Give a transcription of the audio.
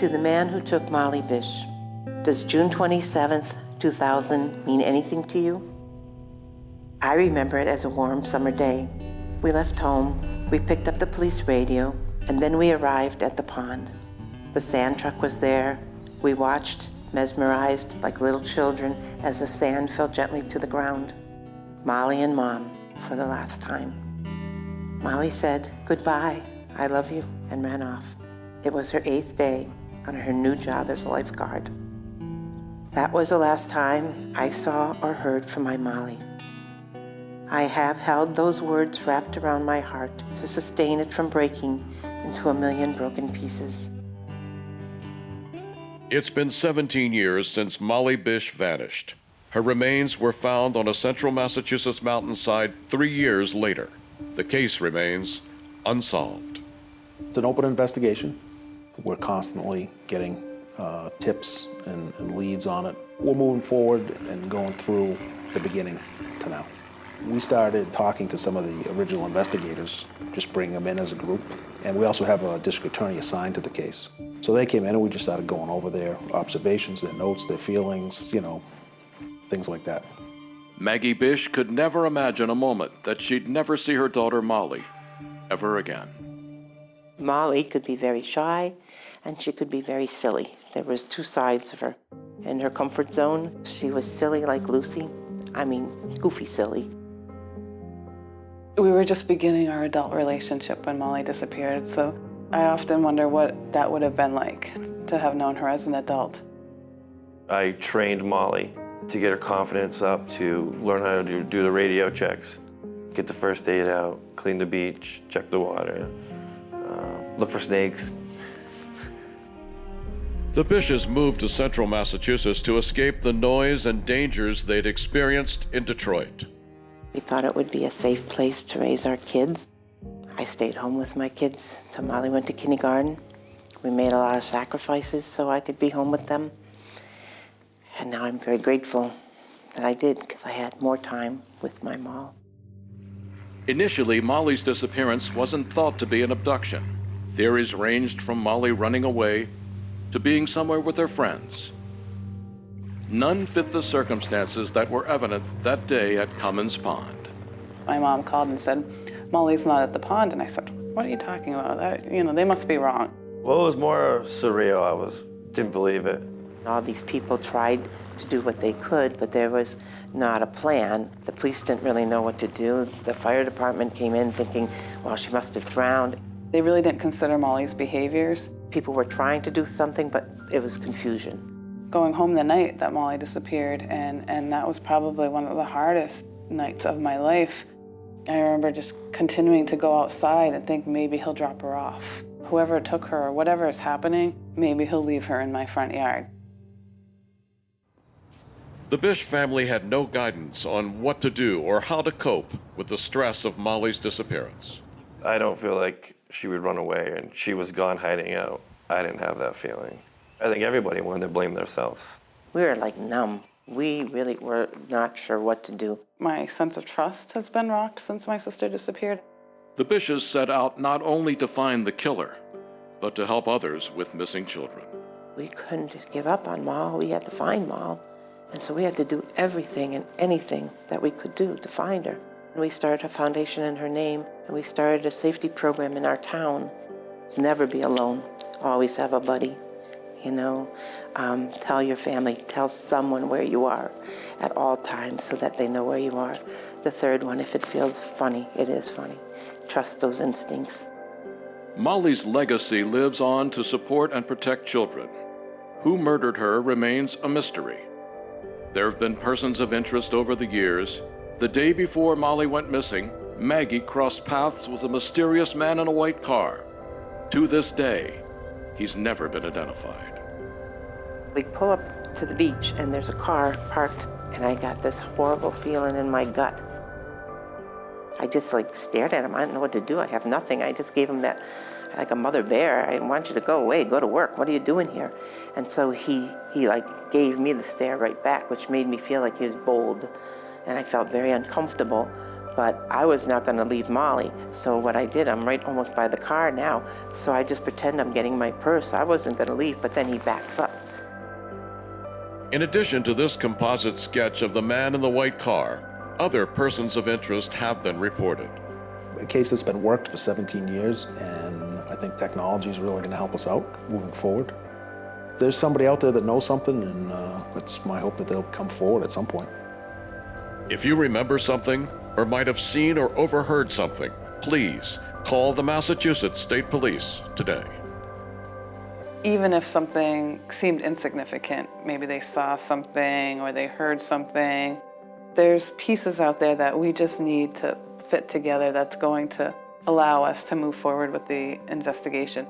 To the man who took Molly Bish, does June 27th, 2000 mean anything to you? I remember it as a warm summer day. We left home, we picked up the police radio, and then we arrived at the pond. The sand truck was there. We watched, mesmerized like little children as the sand fell gently to the ground. Molly and Mom for the last time. Molly said, "Goodbye, I love you," and ran off. It was her 8th day on her new job as a lifeguard. That was the last time I saw or heard from my Molly. I have held those words wrapped around my heart to sustain it from breaking into a million broken pieces. It's been 17 years since Molly Bish vanished. Her remains were found on a central Massachusetts mountainside 3 years later. The case remains unsolved. It's an open investigation. We're constantly getting tips and leads on it. We're moving forward and going through the beginning to now. We started talking to some of the original investigators, just bringing them in as a group. And we also have a district attorney assigned to the case. So they came in and we just started going over their observations, their notes, their feelings, things like that. Maggie Bish could never imagine a moment that she'd never see her daughter Molly ever again. Molly could be very shy and she could be very silly. There was 2 sides of her. In her comfort zone, she was silly like Lucy. Goofy silly. We were just beginning our adult relationship when Molly disappeared, so I often wonder what that would have been like to have known her as an adult. I trained Molly to get her confidence up, to learn how to do the radio checks, get the first aid out, clean the beach, check the water, look for snakes. The Bishes moved to central Massachusetts to escape the noise and dangers they'd experienced in Detroit. We thought it would be a safe place to raise our kids. I stayed home with my kids till Molly went to kindergarten. We made a lot of sacrifices so I could be home with them. And now I'm very grateful that I did, because I had more time with my mom. Initially, Molly's disappearance wasn't thought to be an abduction. Theories ranged from Molly running away to being somewhere with her friends. None fit the circumstances that were evident that day at Cummins Pond. My mom called and said, "Molly's not at the pond," and I said, "What are you talking about? They must be wrong." Well, it was more surreal. Didn't believe it. All these people tried to do what they could, but there was not a plan. The police didn't really know what to do. The fire department came in thinking, well, she must have drowned. They really didn't consider Molly's behaviors. People were trying to do something, but it was confusion. Going home the night that Molly disappeared, and that was probably one of the hardest nights of my life. I remember just continuing to go outside and think maybe he'll drop her off. Whoever took her or whatever is happening, maybe he'll leave her in my front yard. The Bish family had no guidance on what to do or how to cope with the stress of Molly's disappearance. I don't feel like she would run away and she was gone hiding out. I didn't have that feeling. I think everybody wanted to blame themselves. We were like numb. We really were not sure what to do. My sense of trust has been rocked since my sister disappeared. The Bishes set out not only to find the killer, but to help others with missing children. We couldn't give up on Mal. We had to find Mal. And so we had to do everything and anything that we could do to find her. And we started a foundation in her name, and we started a safety program in our town. To never be alone. Always have a buddy. Tell your family, tell someone where you are at all times so that they know where you are. The third one, if it feels funny, it is funny. Trust those instincts. Molly's legacy lives on to support and protect children. Who murdered her remains a mystery. There have been persons of interest over the years. The day before Molly went missing, Maggie crossed paths with a mysterious man in a white car. To this day, he's never been identified. We pull up to the beach and there's a car parked, and I got this horrible feeling in my gut. I just stared at him. I didn't know what to do. I have nothing. I just gave him that, like a mother bear. I want you to go away, go to work. What are you doing here? And so he gave me the stare right back, which made me feel like he was bold. And I felt very uncomfortable. But I was not going to leave Molly. So what I did, I'm right almost by the car now. So I just pretend I'm getting my purse. I wasn't going to leave, but then he backs up. In addition to this composite sketch of the man in the white car, other persons of interest have been reported. A case that's been worked for 17 years, and I think technology is really going to help us out moving forward. If there's somebody out there that knows something, and it's my hope that they'll come forward at some point. If you remember something, or might have seen or overheard something, please call the Massachusetts State Police today. Even if something seemed insignificant, maybe they saw something or they heard something, there's pieces out there that we just need to fit together that's going to allow us to move forward with the investigation.